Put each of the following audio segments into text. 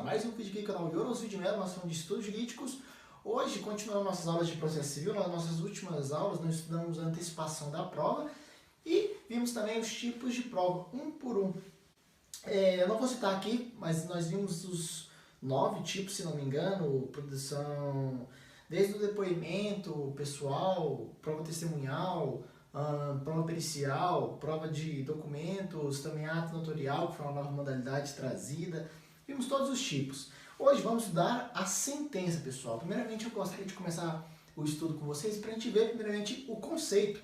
mais um vídeo aqui do canal Jonas Vidmelo, nós falamos de estudos jurídicos. Hoje, continuando nossas aulas de processo civil, nas nossas últimas aulas nós estudamos a antecipação da prova e vimos também os tipos de prova, um por um. Eu não vou citar aqui, mas nós vimos os 9 tipos, se não me engano, produção, desde o depoimento pessoal, prova testemunhal, prova pericial, prova de documentos, também ato notorial, que foi uma nova modalidade trazida. Vimos todos os tipos. Hoje vamos estudar a sentença, pessoal. Primeiramente, eu gostaria de começar o estudo com vocês para a gente ver, primeiramente, o conceito.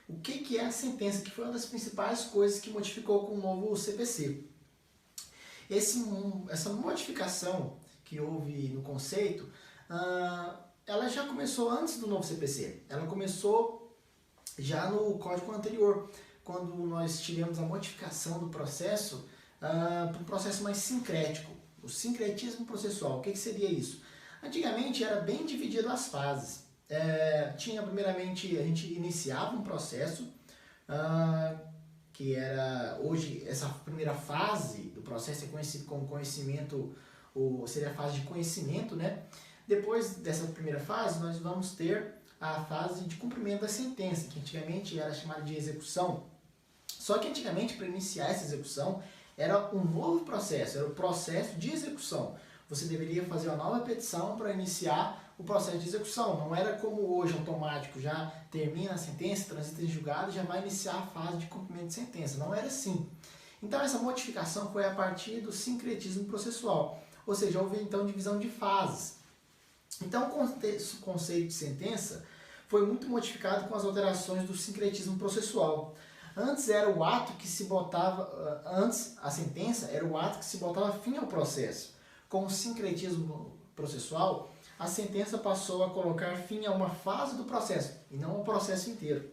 O que é a sentença, que foi uma das principais coisas que modificou com o novo CPC. Essa modificação que houve no conceito, ela já começou antes do novo CPC. Ela começou já no código anterior, quando nós tivemos a modificação do processo para um processo mais sincrético, o sincretismo processual. O que seria isso? Antigamente era bem dividido as fases. Primeiramente, a gente iniciava um processo, que era, hoje, essa primeira fase do processo é conhecido como conhecimento, seria a fase de conhecimento, né? Depois dessa primeira fase, nós vamos ter a fase de cumprimento da sentença, que antigamente era chamada de execução. Só que antigamente, para iniciar essa execução, era um novo processo, era o processo de execução. Você deveria fazer uma nova petição para iniciar o processo de execução. Não era como hoje, automático, já termina a sentença, transita em julgado e já vai iniciar a fase de cumprimento de sentença. Não era assim. Então essa modificação foi a partir do sincretismo processual, ou seja, houve então divisão de fases. Então o conceito de sentença foi muito modificado com as alterações do sincretismo processual. Antes era o ato que se botava, antes a sentença era o ato que se botava fim ao processo. Com o sincretismo processual, a sentença passou a colocar fim a uma fase do processo e não ao processo inteiro.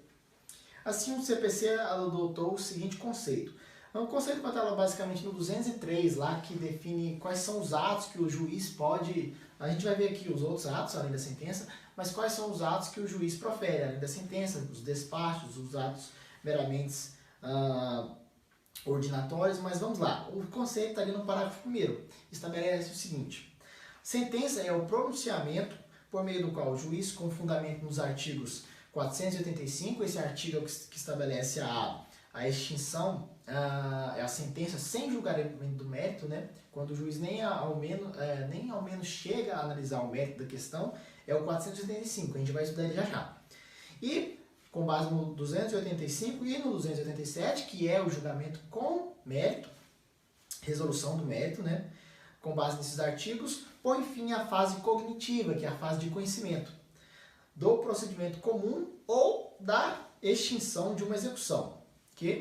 Assim, o CPC adotou o seguinte conceito. O conceito vai estar basicamente no 203, lá que define quais são os atos que o juiz pode... A gente vai ver aqui os outros atos, além da sentença, mas quais são os atos que o juiz profere, além da sentença, os despachos, os atos meramente ordinatórios, mas vamos lá. O conceito está ali no parágrafo 1º. Estabelece o seguinte. Sentença é o pronunciamento por meio do qual o juiz, com fundamento nos artigos 485, esse artigo é o que estabelece a extinção, é a sentença sem julgamento do mérito, né? Quando o juiz nem ao menos chega a analisar o mérito da questão, é o 485, a gente vai estudar ele já já. E com base no 285 e no 287, que é o julgamento com mérito, resolução do mérito, né? Com base nesses artigos, põe fim à fase cognitiva, que é a fase de conhecimento, do procedimento comum ou da extinção de uma execução.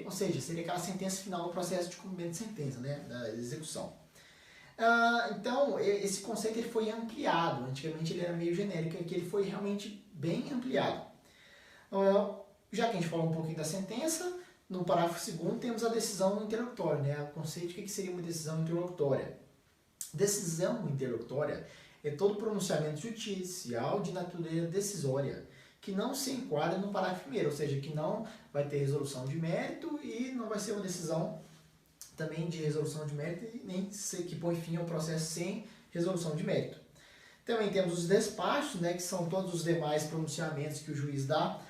Ou seja, seria aquela sentença final do processo de cumprimento de sentença, né, da execução. Então, esse conceito ele foi ampliado. Antigamente ele era meio genérico, aqui ele foi realmente bem ampliado. Já que a gente falou um pouquinho da sentença, no parágrafo 2º temos a decisão interlocutória, né, o conceito de que seria uma decisão interlocutória. Decisão interlocutória é todo pronunciamento judicial de natureza decisória, que não se enquadra no parágrafo 1º, ou seja, que não vai ter resolução de mérito e não vai ser uma decisão também de resolução de mérito e nem que põe fim ao processo sem resolução de mérito. Também temos os despachos, né, que são todos os demais pronunciamentos que o juiz dá,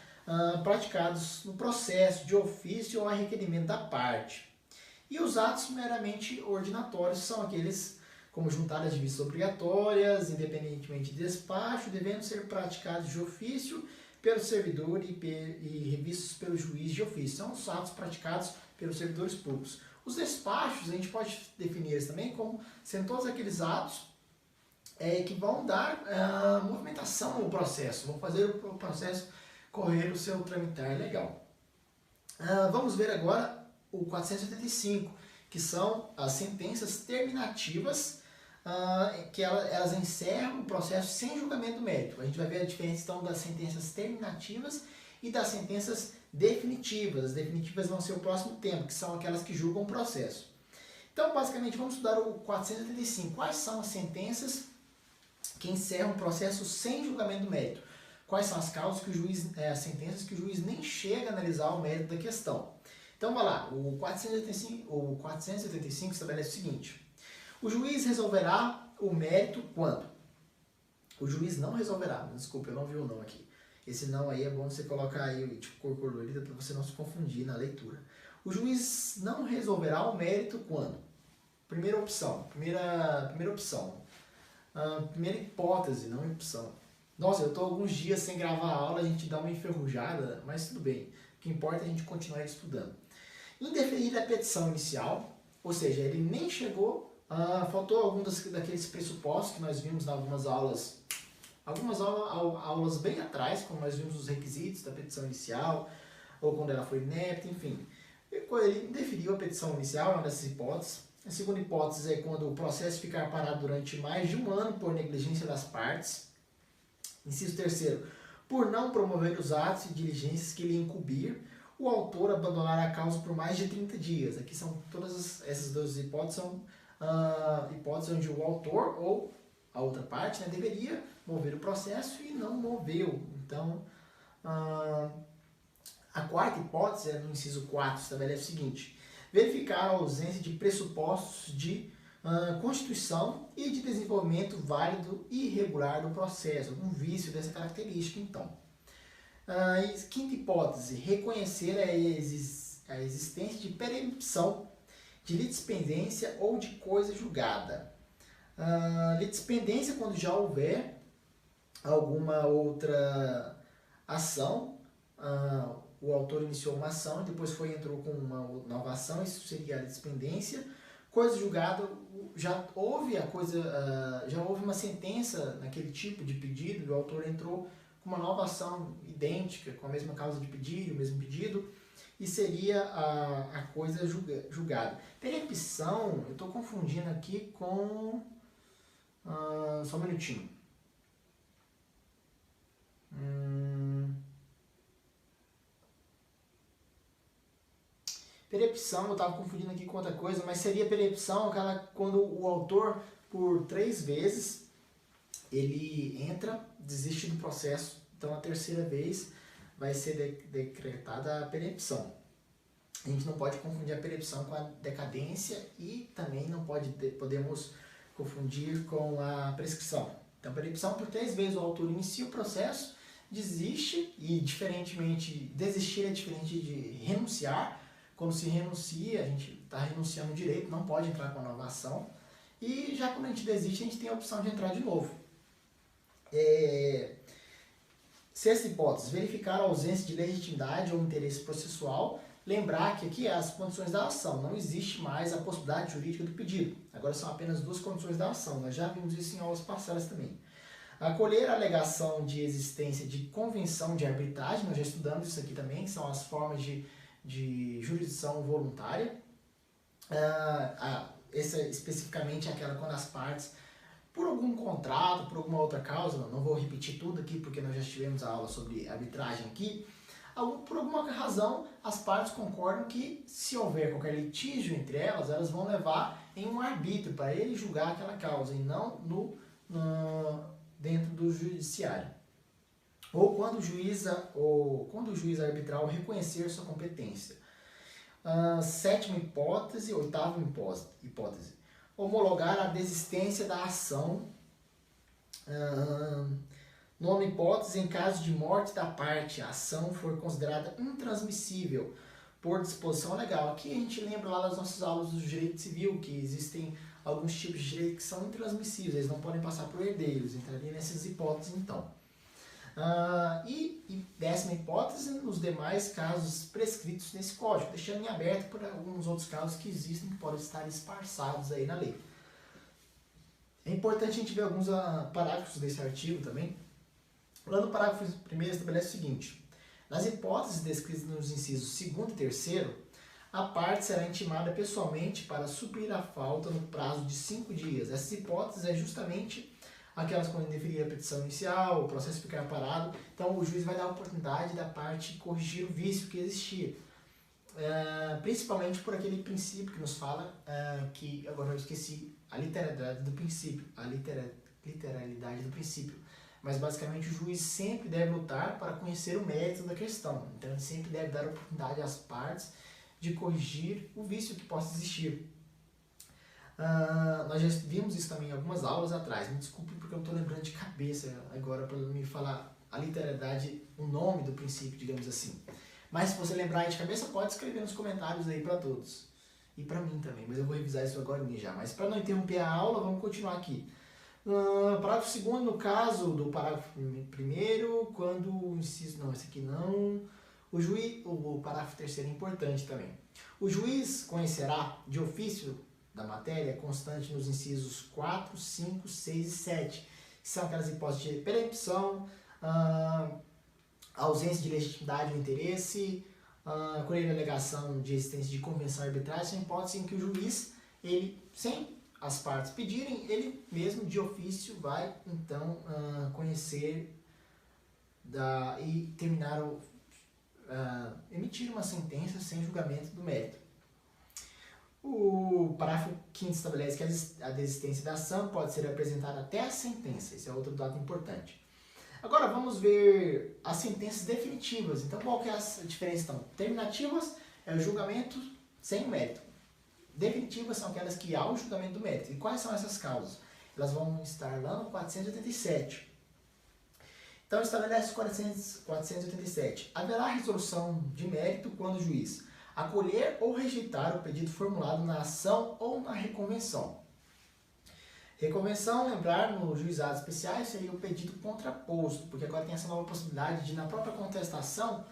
praticados no processo de ofício ou a requerimento da parte. E os atos meramente ordinatórios são aqueles como juntadas de vistas obrigatórias, independentemente de despacho, devendo ser praticados de ofício pelo servidor e revistos pelo juiz de ofício. São os atos praticados pelos servidores públicos. Os despachos, a gente pode definir eles também como sendo todos aqueles atos que vão dar movimentação ao processo, vão fazer o processo correr o seu tramitar legal. Vamos ver agora o 475, que são as sentenças terminativas, que elas encerram o processo sem julgamento do mérito. A gente vai ver a diferença então das sentenças terminativas e das sentenças definitivas. As definitivas vão ser o próximo tema, que são aquelas que julgam o processo. Então, basicamente, vamos estudar o 475. Quais são as sentenças que encerram o processo sem julgamento do mérito? Quais são as causas que o juiz, as sentenças que o juiz nem chega a analisar o mérito da questão? Então, vai lá. O 475 estabelece o seguinte. O juiz resolverá o mérito quando? O juiz não resolverá. Desculpa, eu não vi o não aqui. Esse não aí é bom você colocar aí, tipo, cor colorida, para você não se confundir na leitura. O juiz não resolverá o mérito quando? Primeira opção. Primeira opção. Primeira hipótese, não opção. Nossa, eu tô alguns dias sem gravar a aula, a gente dá uma enferrujada, mas tudo bem. O que importa é a gente continuar estudando. Indeferir a petição inicial, ou seja, ele nem chegou, faltou algum daqueles pressupostos que nós vimos em algumas aulas bem atrás, quando nós vimos os requisitos da petição inicial, ou quando ela foi inepta, enfim. Ele indeferiu a petição inicial, uma dessas hipóteses. A segunda hipótese é quando o processo ficar parado durante mais de um ano por negligência das partes. Inciso terceiro, por não promover os atos e diligências que lhe incumbir, o autor abandonar a causa por mais de 30 dias. Aqui são essas duas hipóteses, são hipóteses onde o autor ou a outra parte, né, deveria mover o processo e não moveu. Então, a quarta hipótese, no inciso 4, estabelece o seguinte: verificar a ausência de pressupostos de constituição e de desenvolvimento válido e regular do processo, algum vício dessa característica, então. Quinta hipótese, reconhecer a existência de perempção de litispendência ou de coisa julgada. Litispendência quando já houver alguma outra ação, o autor iniciou uma ação, depois entrou com uma nova ação, isso seria a litispendência. Coisa julgada, já houve uma sentença naquele tipo de pedido, o autor entrou com uma nova ação idêntica, com a mesma causa de pedido, o mesmo pedido, e seria a coisa julgada. Perempção, eu estou confundindo aqui com... só um minutinho. Perempção, eu estava confundindo aqui com outra coisa, mas seria perempção quando o autor, por 3 vezes, ele entra, desiste do processo, então a terceira vez vai ser decretada a perempção. A gente não pode confundir a perempção com a decadência e também não podemos confundir com a prescrição. Então, perempção, por 3 vezes o autor inicia o processo, desiste, e desistir é diferente de renunciar. Quando se renuncia, a gente está renunciando o direito, não pode entrar com a nova ação. E já quando a gente desiste, a gente tem a opção de entrar de novo. Sexta hipótese, verificar a ausência de legitimidade ou interesse processual. Lembrar que aqui é as condições da ação, não existe mais a possibilidade jurídica do pedido. Agora são apenas 2 condições da ação, nós já vimos isso em aulas passadas também. Acolher a alegação de existência de convenção de arbitragem, nós já estudamos isso aqui também, que são as formas de jurisdição voluntária. Essa especificamente é aquela quando as partes, por algum contrato, por alguma outra causa, não vou repetir tudo aqui porque nós já tivemos a aula sobre arbitragem aqui, por alguma razão as partes concordam que se houver qualquer litígio entre elas vão levar em um arbítrio para ele julgar aquela causa e não dentro do judiciário. Ou quando o juiz arbitral reconhecer sua competência. Sétima hipótese, oitava hipótese. Homologar a desistência da ação. Nona hipótese, em caso de morte da parte, a ação for considerada intransmissível por disposição legal. Aqui a gente lembra lá das nossas aulas do direito civil, que existem alguns tipos de direito que são intransmissíveis, eles não podem passar por herdeiros, entraria nessas hipóteses então. E décima hipótese, nos demais casos prescritos nesse código, deixando em aberto por alguns outros casos que existem, que podem estar esparçados aí na lei. É importante a gente ver alguns parágrafos desse artigo também. Lá no parágrafo 1º estabelece o seguinte: nas hipóteses descritas nos incisos 2º e 3º, a parte será intimada pessoalmente para suprir a falta no prazo de 5 dias. Essas hipóteses é justamente aquelas quando indeferir a petição inicial, o processo ficar parado, então o juiz vai dar a oportunidade da parte corrigir o vício que existia. Principalmente por aquele princípio que nos fala, que agora eu esqueci, a literalidade do princípio, literalidade do princípio. Mas basicamente o juiz sempre deve lutar para conhecer o mérito da questão, então ele sempre deve dar a oportunidade às partes de corrigir o vício que possa existir. Nós já vimos isso também em algumas aulas atrás. Me desculpe porque eu estou lembrando de cabeça agora para me falar a literalidade, o nome do princípio, digamos assim. Mas se você lembrar aí de cabeça, pode escrever nos comentários aí para todos. E para mim também, mas eu vou revisar isso agora já. Mas para não interromper a aula, vamos continuar aqui. Parágrafo segundo, no caso do parágrafo primeiro, quando o inciso... Não, esse aqui não. O parágrafo terceiro é importante também. O juiz conhecerá de ofício da matéria constante nos incisos 4, 5, 6 e 7, que são aquelas hipóteses de perempção, ausência de legitimidade ou interesse, colher a alegação de existência de convenção arbitrária, são hipóteses em que o juiz, ele, sem as partes pedirem, ele mesmo de ofício vai então conhecer e terminar emitir uma sentença sem julgamento do mérito. O parágrafo 5º estabelece que a desistência da ação pode ser apresentada até a sentença. Esse é outro dado importante. Agora vamos ver as sentenças definitivas. Então qual que é a diferença? Então, terminativas é o julgamento sem mérito. Definitivas são aquelas que há o julgamento do mérito. E quais são essas causas? Elas vão estar lá no 487. Então estabelece 487. Haverá resolução de mérito quando o juiz acolher ou rejeitar o pedido formulado na ação ou na reconvenção. Reconvenção, lembrar, nos juizados especiais seria o pedido contraposto, porque agora tem essa nova possibilidade de, na própria contestação,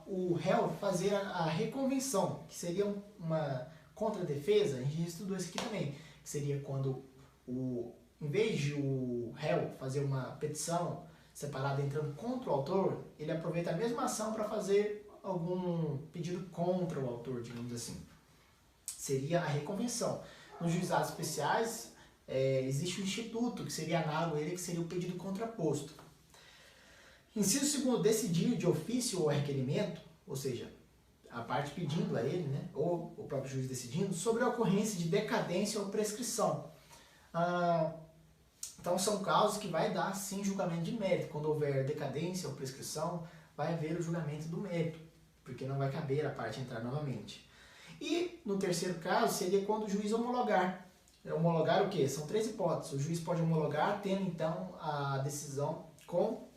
o réu fazer a reconvenção, que seria uma contradefesa. A gente estudou isso aqui também, que seria quando, em vez de o réu fazer uma petição separada entrando contra o autor, ele aproveita a mesma ação para fazer algum pedido contra o autor, digamos assim. Seria a reconvenção. Nos juizados especiais, existe um instituto que seria análogo a ele, que seria o pedido contraposto. Inciso segundo, decidir de ofício ou requerimento, ou seja, a parte pedindo a ele, né, ou o próprio juiz decidindo, sobre a ocorrência de decadência ou prescrição. Então são casos que vai dar sim julgamento de mérito. Quando houver decadência ou prescrição, vai haver o julgamento do mérito, porque não vai caber a parte entrar novamente. E no terceiro caso seria quando o juiz homologar. Homologar o quê? São 3 hipóteses. O juiz pode homologar tendo então a decisão com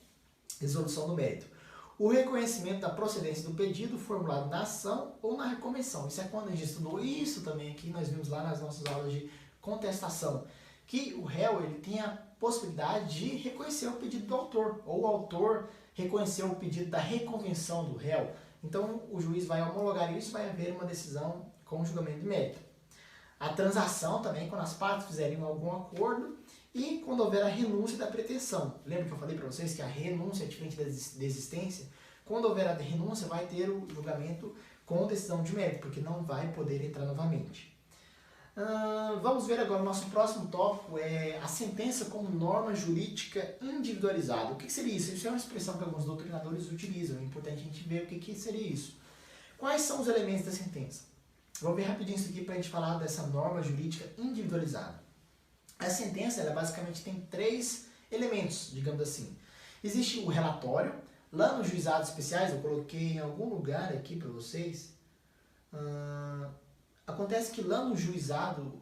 resolução do mérito. O reconhecimento da procedência do pedido formulado na ação ou na reconvenção. Isso é quando a gente estudou isso também aqui, nós vimos lá nas nossas aulas de contestação, que o réu ele tem a possibilidade de reconhecer o pedido do autor, ou o autor reconhecer o pedido da reconvenção do réu. Então o juiz vai homologar isso, vai haver uma decisão com julgamento de mérito. A transação também, quando as partes fizerem algum acordo, e quando houver a renúncia da pretensão. Lembra que eu falei para vocês que a renúncia é diferente da desistência? Quando houver a renúncia, vai ter o julgamento com decisão de mérito, porque não vai poder entrar novamente. Vamos ver agora o nosso próximo tópico, é a sentença como norma jurídica individualizada. O que seria isso? Isso é uma expressão que alguns doutrinadores utilizam, é importante a gente ver o que seria isso. Quais são os elementos da sentença? Vamos ver rapidinho isso aqui para a gente falar dessa norma jurídica individualizada. A sentença, ela basicamente tem 3 elementos, digamos assim. Existe o relatório. Lá nos juizados especiais, eu coloquei em algum lugar aqui para vocês. Acontece que lá nos juizados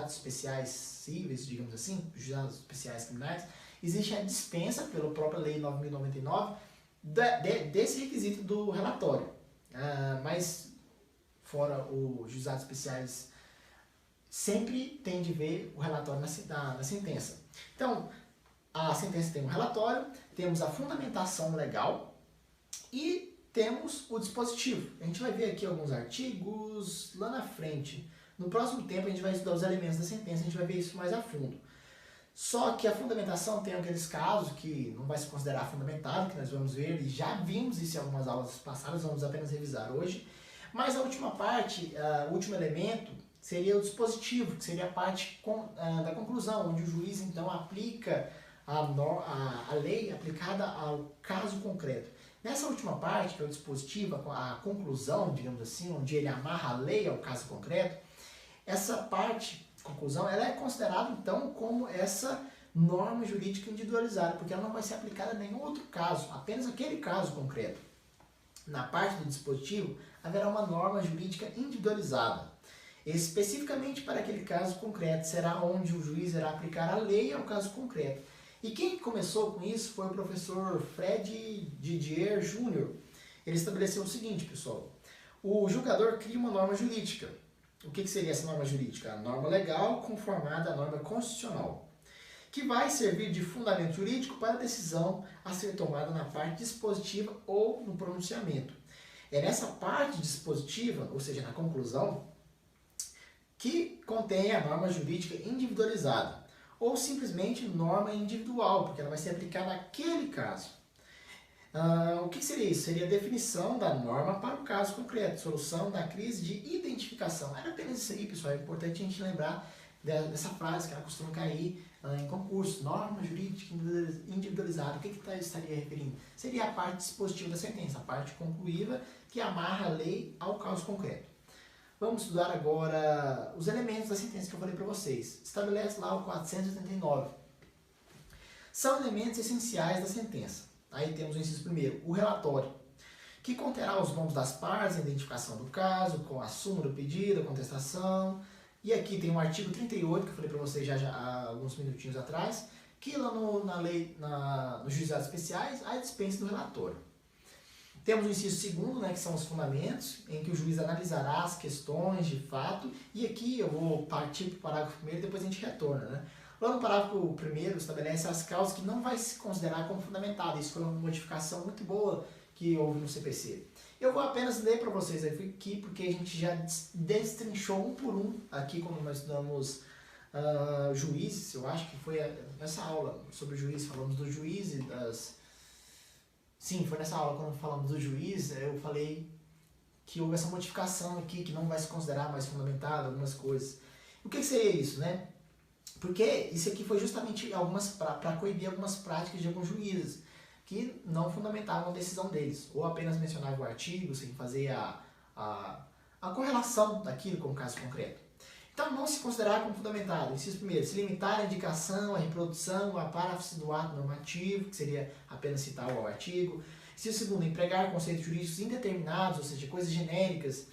especiais cíveis, digamos assim, juizados especiais criminais, existe a dispensa pela própria Lei 9.099 desse requisito do relatório. Mas fora os juizados especiais, sempre tem de ver o relatório na sentença. Então, a sentença tem um relatório, temos a fundamentação legal e temos o dispositivo. A gente vai ver aqui alguns artigos lá na frente. No próximo tempo a gente vai estudar os elementos da sentença, a gente vai ver isso mais a fundo. Só que a fundamentação tem aqueles casos que não vai se considerar fundamentado, que nós vamos ver, e já vimos isso em algumas aulas passadas, vamos apenas revisar hoje. Mas a última parte, o último elemento, seria o dispositivo, que seria a parte da conclusão, onde o juiz então aplica a lei aplicada ao caso concreto. Nessa última parte, que é o dispositivo, a conclusão, digamos assim, onde ele amarra a lei ao caso concreto, essa parte, conclusão, ela é considerada então como essa norma jurídica individualizada, porque ela não vai ser aplicada a nenhum outro caso, apenas aquele caso concreto. Na parte do dispositivo, haverá uma norma jurídica individualizada. Especificamente para aquele caso concreto, será onde o juiz irá aplicar a lei ao caso concreto. E quem começou com isso foi o professor Fred Didier Jr. Ele estabeleceu o seguinte, pessoal: o julgador cria uma norma jurídica. O que seria essa norma jurídica? A norma legal conformada à norma constitucional, que vai servir de fundamento jurídico para a decisão a ser tomada na parte dispositiva ou no pronunciamento. É nessa parte dispositiva, ou seja, na conclusão, que contém a norma jurídica individualizada, ou simplesmente norma individual, porque ela vai ser aplicada naquele caso. O que seria isso? Seria a definição da norma para o caso concreto, solução da crise de identificação. Era apenas isso aí, pessoal. É importante a gente lembrar dessa frase que ela costuma cair em concurso. Norma jurídica individualizada. O que estaria referindo? Seria a parte dispositiva da sentença, a parte concluída que amarra a lei ao caso concreto. Vamos estudar agora os elementos da sentença que eu falei para vocês. Estabelece lá o 489. São elementos essenciais da sentença. Aí temos o inciso primeiro, o relatório, que conterá os nomes das partes, a identificação do caso, com a súmula do pedido, a contestação. E aqui tem o artigo 38, que eu falei para vocês já há alguns minutinhos atrás, que lá nos juizados especiais, há dispensa do relatório. Temos o inciso segundo, né, que são os fundamentos, em que o juiz analisará as questões de fato, e aqui eu vou partir para o parágrafo primeiro e depois a gente retorna, né? Lá no parágrafo primeiro estabelece as causas que não vai se considerar como fundamentadas. Isso foi uma modificação muito boa que houve no CPC. Eu vou apenas ler para vocês aqui, porque a gente já destrinchou um por um aqui quando nós estudamos juízes. Eu acho que foi nessa aula sobre juízes, falamos do juiz e das... Sim, foi nessa aula quando falamos do juiz, eu falei que houve essa modificação aqui, que não vai se considerar mais fundamentada, algumas coisas. O que seria isso, né? Porque isso aqui foi justamente para coibir algumas práticas de alguns juízes que não fundamentavam a decisão deles, ou apenas mencionavam o artigo sem fazer a correlação daquilo com o caso concreto. Então, não se considerar como fundamentado. Inciso primeiro, se limitar à indicação, à reprodução, à paráfrase do ato normativo, que seria apenas citar o artigo. Inciso segundo, empregar conceitos jurídicos indeterminados, ou seja, coisas genéricas,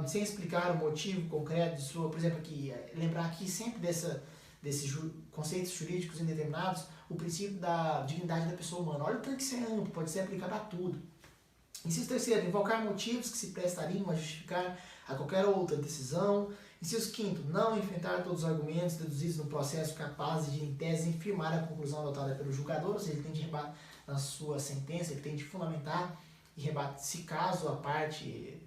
sem explicar o motivo concreto de sua, por exemplo, aqui, lembrar aqui sempre desses conceitos jurídicos indeterminados, o princípio da dignidade da pessoa humana. Olha o tanto que isso é amplo, pode ser aplicado a tudo. Inciso terceiro, invocar motivos que se prestariam a justificar a qualquer outra decisão. Inciso quinto, não enfrentar todos os argumentos deduzidos no processo capazes de, em tese, infirmar a conclusão adotada pelo julgador, ou seja, ele tem de rebater na sua sentença, ele tem de fundamentar e rebater, se caso a parte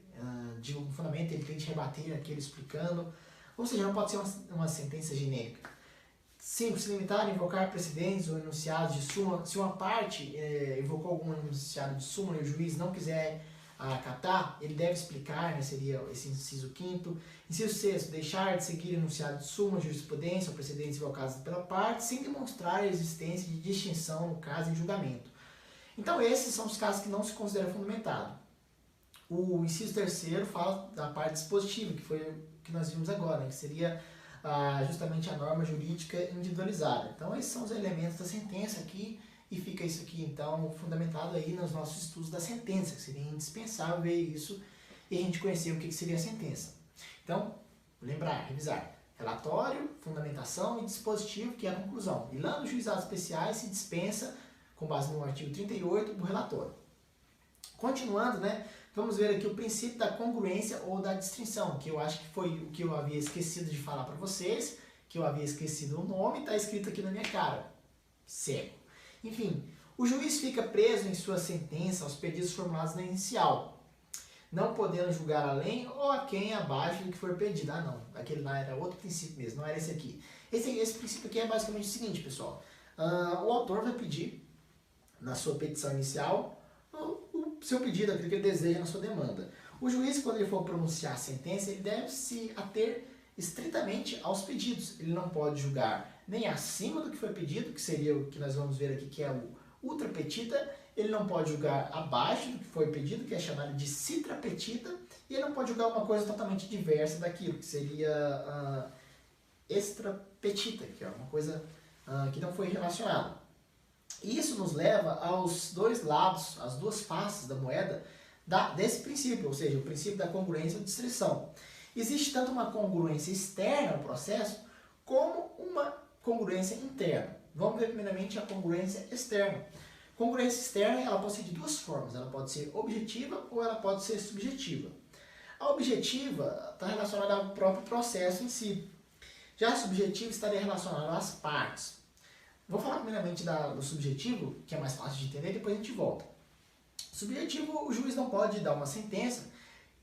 de um fundamento, ele tem de rebater aquilo explicando, ou seja, não pode ser uma sentença genérica. 5. Se limitar a invocar precedentes ou enunciados de súmula. Se uma parte invocou algum enunciado de súmula e o juiz não quiser acatar, ele deve explicar, né, seria esse inciso 5º. Inciso 6. Deixar de seguir enunciado de súmula, jurisprudência ou precedentes invocados pela parte, sem demonstrar a existência de distinção no caso em julgamento. Então, esses são os casos que não se consideram fundamentados. O inciso 3º fala da parte dispositiva, que foi o que nós vimos agora, né, que seria justamente a norma jurídica individualizada. Então, esses são os elementos da sentença aqui, e fica isso aqui, então, fundamentado aí nos nossos estudos da sentença, que seria indispensável ver isso e a gente conhecer o que seria a sentença. Então, lembrar, revisar, relatório, fundamentação e dispositivo, que é a conclusão. E lá nos juizados especiais se dispensa, com base no artigo 38, do relatório. Continuando, né, vamos ver aqui o princípio da congruência ou da distinção, que eu acho que foi o que eu havia esquecido de falar para vocês, que eu havia esquecido o nome, está escrito aqui na minha cara. Cego. Enfim, o juiz fica preso em sua sentença aos pedidos formulados na inicial, não podendo julgar além ou a quem abaixo do que for pedido. Ah, não, aquele lá era outro princípio mesmo, não era esse aqui. Esse princípio aqui é basicamente o seguinte, pessoal. O autor vai pedir, na sua petição inicial, o seu pedido, aquilo que ele deseja na sua demanda. O juiz, quando ele for pronunciar a sentença, ele deve se ater estritamente aos pedidos. Ele não pode julgar nem acima do que foi pedido, que seria o que nós vamos ver aqui, que é o ultra petita. Ele não pode julgar abaixo do que foi pedido, que é chamado de citra petita. E ele não pode julgar uma coisa totalmente diversa daquilo, que seria extra petita, que é uma coisa que não foi relacionada. Isso nos leva aos dois lados, às duas faces da moeda desse princípio, ou seja, o princípio da congruência e distinção. Existe tanto uma congruência externa ao processo, como uma congruência interna. Vamos ver primeiramente a congruência externa. Congruência externa, ela pode ser de duas formas. Ela pode ser objetiva ou ela pode ser subjetiva. A objetiva está relacionada ao próprio processo em si. Já a subjetiva estaria relacionada às partes. Vou falar primeiramente do subjetivo, que é mais fácil de entender, depois a gente volta. Subjetivo, o juiz não pode dar uma sentença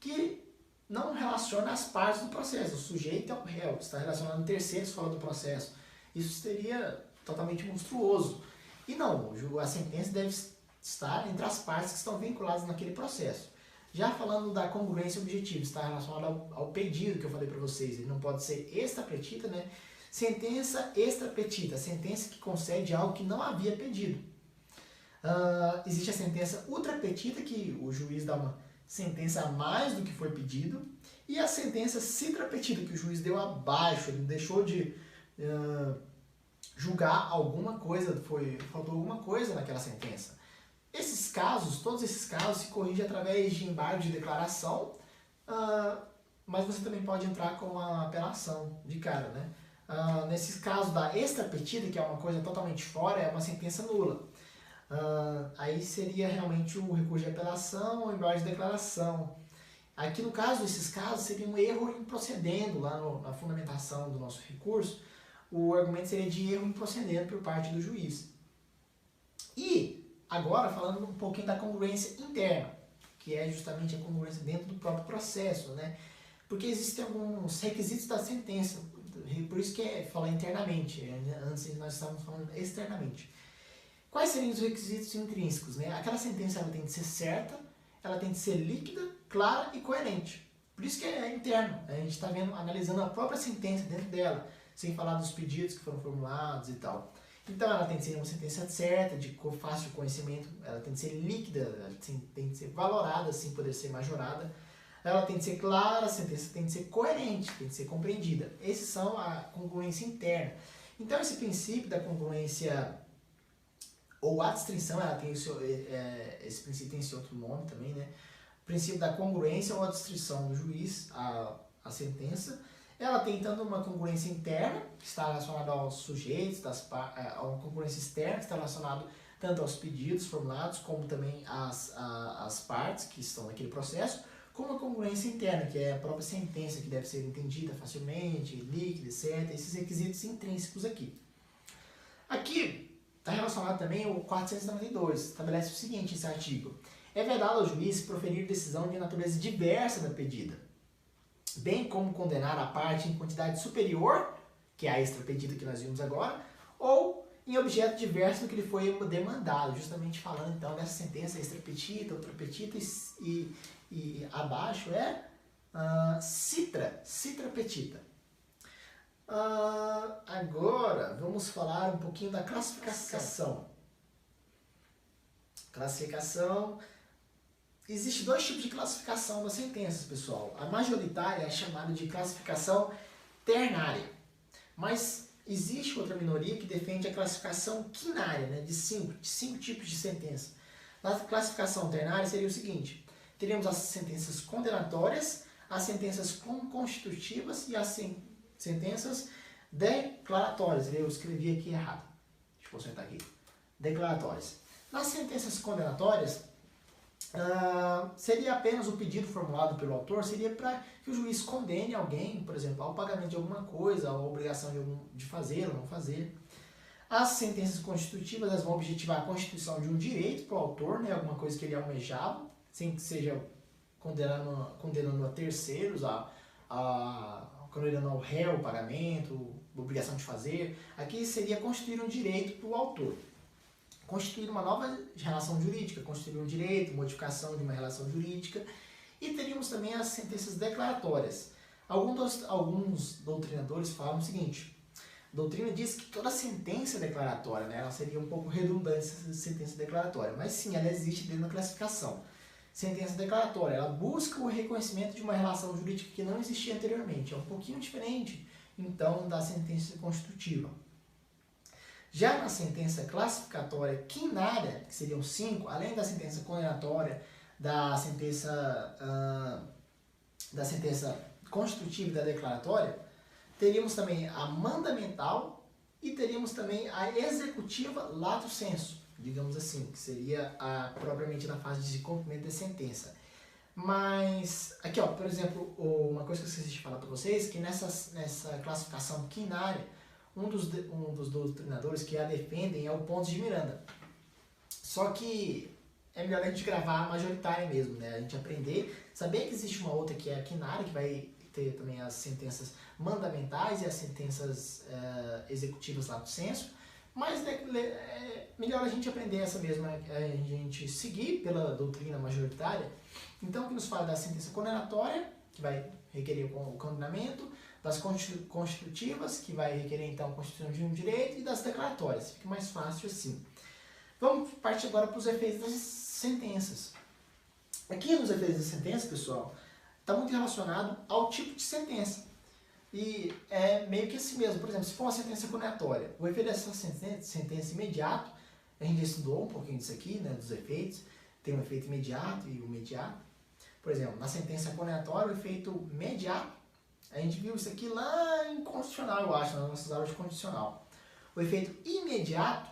que não relaciona as partes do processo. O sujeito é o réu, está relacionando terceiros fora do processo. Isso seria totalmente monstruoso. E não, a sentença deve estar entre as partes que estão vinculadas naquele processo. Já falando da congruência objetiva, está relacionado ao pedido que eu falei para vocês. Ele não pode ser extra petita, né? Sentença extra petita, sentença que concede algo que não havia pedido. Existe a sentença ultra petita, que o juiz dá uma sentença a mais do que foi pedido. E a sentença citra petita, que o juiz deu abaixo, ele deixou de julgar alguma coisa, faltou alguma coisa naquela sentença. Esses casos, todos esses casos se corrigem através de embargo de declaração, mas você também pode entrar com a apelação de cara, né? Nesses casos da extra petita, que é uma coisa totalmente fora, é uma sentença nula. Aí seria realmente o recurso de apelação ou embargo de declaração. Aqui no caso, esses casos seria um erro improcedendo lá na fundamentação do nosso recurso. O argumento seria de erro improcedendo por parte do juiz. E agora falando um pouquinho da congruência interna, que é justamente a congruência dentro do próprio processo, né? Porque existem alguns requisitos da sentença, por isso que é falar internamente, antes nós estávamos falando externamente. Quais seriam os requisitos intrínsecos, né? Aquela sentença ela tem que ser certa, ela tem que ser líquida, clara e coerente. Por isso que é interno, a gente está analisando a própria sentença dentro dela, sem falar dos pedidos que foram formulados e tal. Então ela tem que ser uma sentença certa, de fácil conhecimento, ela tem que ser líquida, ela tem que ser valorada, assim poder ser majorada. Ela tem que ser clara, a sentença tem que ser coerente, tem que ser compreendida. Esses são a congruência interna. Então esse princípio da congruência ou adstrição, ela tem esse princípio tem esse outro nome também, né? O princípio da congruência ou adstrição do juiz à sentença. Ela tem tanto uma congruência interna, que está relacionada aos sujeitos, a uma congruência externa, que está relacionada tanto aos pedidos formulados, como também às partes que estão naquele processo, como a congruência interna, que é a própria sentença, que deve ser entendida facilmente, líquida, certa, esses requisitos intrínsecos aqui. Aqui está relacionado também o 492, estabelece o seguinte, esse artigo: é vedado ao juiz proferir decisão de natureza diversa da pedida, bem como condenar a parte em quantidade superior, que é a extra pedida que nós vimos agora, ou em objeto diverso do que lhe foi demandado, justamente falando então dessa sentença extra petita, ultra petita e abaixo é citra petita. Agora vamos falar um pouquinho da classificação. Existem dois tipos de classificação das sentenças, pessoal. A majoritária é chamada de classificação ternária, mas existe outra minoria que defende a classificação quinária, né, de cinco tipos de sentença. Na classificação ternária seria o seguinte: teríamos as sentenças condenatórias, as sentenças constitutivas e as sentenças declaratórias. Eu escrevi aqui errado. Deixa eu consertar aqui. Declaratórias. Nas sentenças condenatórias, seria apenas o pedido formulado pelo autor, seria para que o juiz condene alguém, por exemplo, ao pagamento de alguma coisa, a obrigação de fazer ou não fazer. As sentenças constitutivas, elas vão objetivar a constituição de um direito para o autor, né, alguma coisa que ele almejava, sem que seja condenando a terceiros, condenando ao réu o pagamento, obrigação de fazer. Aqui seria constituir um direito para o autor. Constituir uma nova relação jurídica, constituir um direito, modificação de uma relação jurídica. E teríamos também as sentenças declaratórias. Alguns doutrinadores falam o seguinte: a doutrina diz que toda sentença declaratória, né, ela seria um pouco redundante, essa sentença declaratória, mas sim, ela existe dentro da classificação. Sentença declaratória, ela busca o reconhecimento de uma relação jurídica que não existia anteriormente. É um pouquinho diferente, então, da sentença constitutiva. Já na sentença classificatória quinária, que seriam 5, além da sentença condenatória, da sentença constitutiva e da declaratória, teríamos também a mandamental e teríamos também a executiva lato sensu, digamos assim, que seria propriamente na fase de cumprimento da sentença. Mas, aqui ó, por exemplo, uma coisa que eu esqueci de falar para vocês, que nessa classificação quinária, um dos doutrinadores que a defendem é o Pontes de Miranda. Só que é melhor a gente gravar a majoritária mesmo, né? A gente aprender, saber que existe uma outra que é a quinária, que vai ter também as sentenças mandamentais e as sentenças executivas lato sensu, mas melhor a gente aprender essa mesma, a gente seguir pela doutrina majoritária. Então, que nos fala da sentença condenatória, que vai requerer o condenamento, das constitutivas, que vai requerer então a constituição de um direito, e das declaratórias. Fica mais fácil assim. Vamos partir agora para os efeitos das sentenças. Aqui nos efeitos das sentenças, pessoal, está muito relacionado ao tipo de sentença. E é meio que assim mesmo. Por exemplo, se for uma sentença condenatória, o efeito dessa sentença imediato, a gente já estudou um pouquinho disso aqui, né, dos efeitos. Tem um efeito imediato e o imediato. Por exemplo, na sentença condenatória, o efeito imediato, a gente viu isso aqui lá em constitucional, eu acho, nas nossas aulas de constitucional. O efeito imediato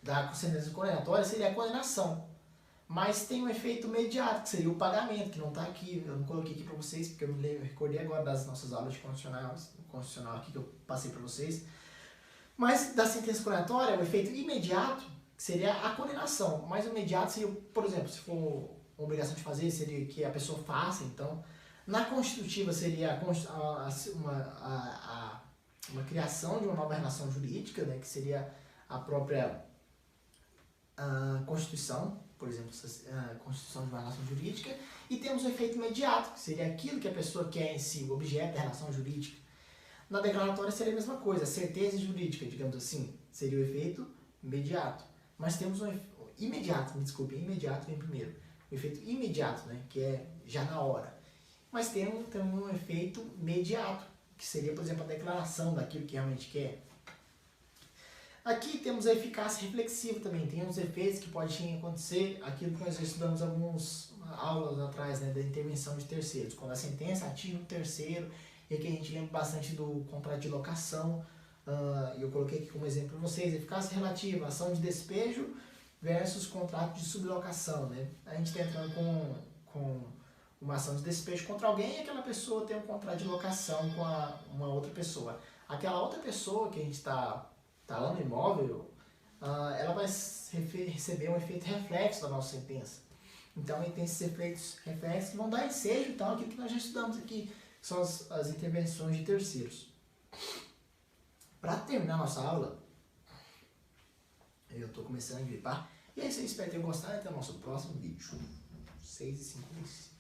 da sentença condenatória seria a condenação. Mas tem um efeito imediato, que seria o pagamento, que não está aqui. Eu não coloquei aqui para vocês, porque eu recordei agora das nossas aulas de constitucional aqui que eu passei para vocês. Mas da sentença condenatória, o efeito imediato seria a condenação. Mas o imediato seria, por exemplo, se for uma obrigação de fazer, seria que a pessoa faça, então. Na constitutiva seria uma criação de uma nova relação jurídica, né, que seria a própria Constituição, por exemplo, a constituição de uma relação jurídica, e temos o efeito imediato, que seria aquilo que a pessoa quer em si, o objeto da relação jurídica. Na declaratória seria a mesma coisa, a certeza jurídica, digamos assim, seria o efeito imediato. Mas temos imediato vem primeiro. O efeito imediato, né, que é já na hora. Mas tem também um efeito imediato, que seria, por exemplo, a declaração daquilo que realmente quer. Aqui temos a eficácia reflexiva também, tem uns efeitos que podem acontecer, aquilo que nós já estudamos algumas aulas atrás, né, da intervenção de terceiros, quando a sentença atinge um terceiro, e aqui a gente lembra bastante do contrato de locação, eu coloquei aqui como exemplo para vocês, eficácia relativa, ação de despejo versus contrato de sublocação, né? A gente está entrando com uma ação de despejo contra alguém e aquela pessoa tem um contrato de locação com uma outra pessoa. Aquela outra pessoa que a gente está lá no imóvel, ela vai receber um efeito reflexo da nossa sentença. Então, aí tem esses efeitos reflexos que vão dar ensejo, então, aquilo que nós já estudamos aqui, que são as intervenções de terceiros. Para terminar nossa aula, eu estou começando a gripar, e é isso aí, espero ter gostado, até o nosso próximo vídeo. 6h55.